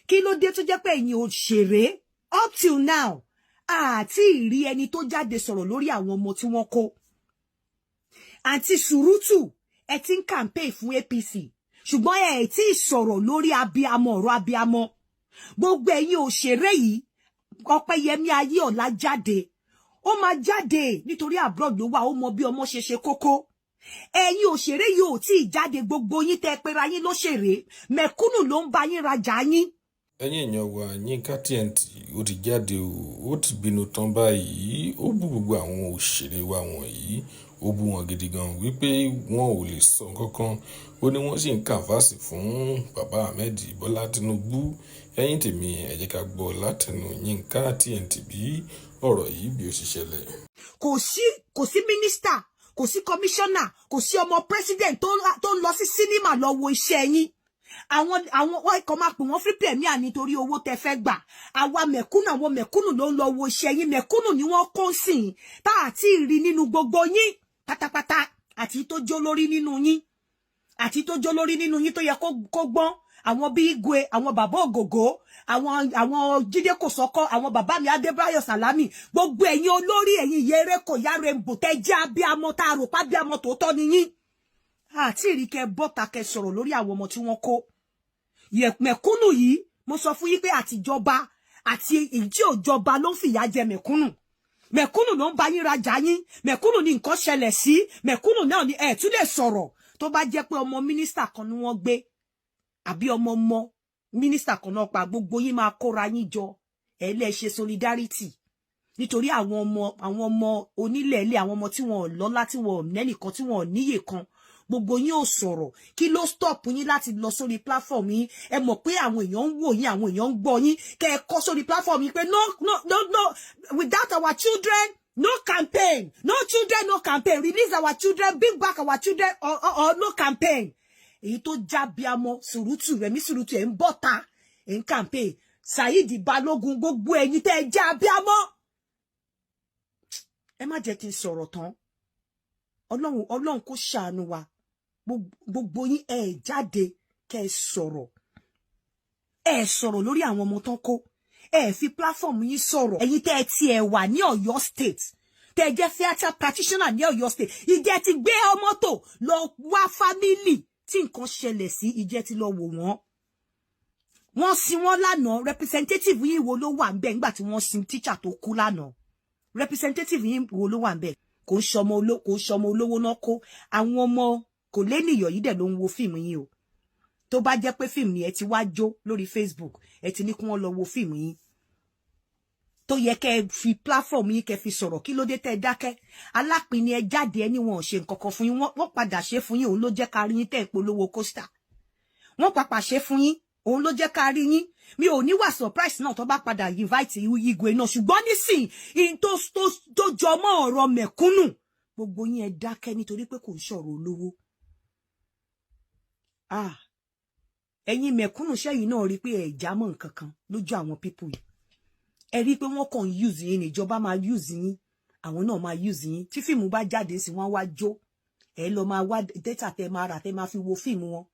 kí ló dé tó jẹ́ pé ẹ̀yin òṣèré up till now àti ìrí ẹni tó jáde sọ̀rọ̀ lórí àwọn ọmọ tí wọ́n kó àǹtí Surutu ẹ ti ń campaign fún APC ṣùgbọ́n ẹ tí sọ̀rọ̀ lórí abiyamọ ọ̀rọ̀ abiyamọ gbogbo ẹ̀yin òṣèré yìí Ọpẹ́yẹmí Ayéọlá jáde ó máa jáde nítorí abroad ló wà ó mọ bí ọmọ ṣe kókó ẹ̀yin òṣèré yìí ò tí ì jáde gbogbo yín tẹ́ pera yín lóṣèré mẹ̀kúnnù ló ń bá yín rajà yín. ẹ̀yin èèyàn wa Yínká TNT ó ti jáde ó ti bínú tán báyìí ó bú gbogbo àwọn òṣèré wa wọ̀nyí ó bú wọn gidi gan wípé wọn ò lè sọ kankan ó ní wọ́n sì ń kàǹfàsì fún bàbá Ahmed Bọ́lá Tinubu ẹ̀yin tèmi ẹ jẹ́ ká gbọ́ látẹnu Yínká TNT bí ọ̀rọ̀ yìí bí ó ṣe ṣẹlẹ̀. kò sí mínísítà kò sí kọmíṣánná kò sí ọmọ president tó ń lọ sí sínímà lọ wo iṣẹ́ yín àwọn wọ́n kàn máa pè wọ́n free premier nítorí owó tẹ́ fẹ́ gbà àwa mẹ̀kúnnù àwọn mẹ̀kúnnù ló ń lọ wo iṣẹ́ yín mẹ̀kúnnù ni wọ́n kó sìn tá àti rí nínú gbogbo yín pátápátá àti tó jó lórí nínú yín tó yẹ kó gbọ́n àwọn bí Igwe àwọn bàbá Ògògó àwọn Jídé Kòsọ́kọ́ àwọn bàbá mi Adébáyọ̀ Sàlámì gbogbo ẹ̀yin olórí ẹ̀yin yẹrẹ kò yára ń bò tẹ́ jẹ́ abíamọ tá a rò pa abíamọ tòótọ́ ni yín àti ìrìkẹ́ bọ́ta kẹ́ sọ̀rọ̀ lórí àwọn ọmọ tí wọ́n kó mẹ̀kúnnù yìí mo sọ fún yín pé àtijọba àti èyí tí ò jọba ló ń fìyà jẹ mẹ̀kúnnù ló ń bá yín rajà yín mẹ̀kúnnù ní nǹkan ṣẹlẹ̀ sí mẹ̀kúnnù náà ni ẹ̀ tún lè sọ̀rọ̀ tó bá jẹ́ pé ọmọ mínísítà kan ni wọ́n gbé àbí ọmọ mínísítà kan náà pa gbogbo yín máa kóra yín jọ ẹ lè ṣe solidarity nítorí àwọn ọmọ onílẹ̀ ilé àwọn ọmọ tí wọn ò lọ́lá tí wọn ò nẹ́nìkan tí wọn ò níyè kan gbogbo yín ò sọ̀rọ̀ kí ló stop yín láti lọ sórí platform yín ẹ mọ̀ pé àwọn èèyàn ń wò yín àwọn èèyàn ń gbọ́ yín kẹ́ ẹ kọ́ sórí platform yín pé no without our children no campaign no children no campaign release our children bring back our children or no campaign èyí tó jábíamọ Surutu Rẹ̀mí Surutu ẹ̀ ń bọ́ta ẹ̀ ń campaign Saheed Balógun gbogbo ẹ̀yin tẹ́ ẹ jábíamọ ẹ má jẹ́ kí n sọ̀rọ̀ tán ọlọ́run kó ṣàánú wa gbogbo yín ẹ jáde kẹ́ ẹ sọ̀rọ̀ lórí àwọn ọmọ tán kó ẹ fi platform yín sọ̀rọ̀ ẹ̀yin tẹ́ ẹ tiẹ̀ wà ní Ọ̀yọ́ state tẹ́ ẹ jẹ́ theatre practitioner ní Ọ̀yọ́ state ìjẹ́ ti gbé ọmọ tó lọ wá family tí nǹkan ṣẹlẹ̀ sí ìjẹ́ ti lọ wò wọ́n sin wọ́n lánàá representative yín wo ló wà ńbẹ̀ nígbà tí wọ́n sin teacher tó kú lánàá representative yín wo ló wà ńbẹ̀ kò ṣọmọ olówó náà kó àwọn ọmọ kò lénìyàn yìí dẹ̀ ló ń wo fíìmù yín o tó bá jẹ́ pé fíìmù yẹn ti wá jó lórí Facebook ẹ ti ní kí wọ́n lọ wo fíìmù yín tó yẹ kẹ́ fi platform yín kẹ́ fi sọ̀rọ̀ kí ló dé tẹ́ dákẹ́ alápinni ẹ jáde ẹni wọn ò ṣe nǹkan kan fún yín wọ́n padà ṣe fún yín òun ló jẹ́ ká rí yín tẹ́ ìpolówó coaster wọ́n pàpà ṣe fún yín òun ló jẹ́ ká rí yín mi ò ní wà surprise náà tó bá padà invite Igwe náà ṣùgbọ́n nísìnyí tó jọ mọ́ ọ̀rọ̀ mẹ̀kúnnù gbogbo yín ẹ dákẹ́ nítorí pé kò ń sọ̀rọ̀ olówó ẹ̀yin mẹ̀kúnnù sẹ́yìn náà rí pé ẹ̀ já mọ́ nǹkan kan lójú àwọn people yìí ẹ rí pé wọ́n kàn use yín níjọba máa use yín àwọn náà máa use yín tí fíìmù bá jáde sí wọ́n wá jó ẹ lọ máa wá data tẹ máa rà tẹ máa fi wo fíìmù wọn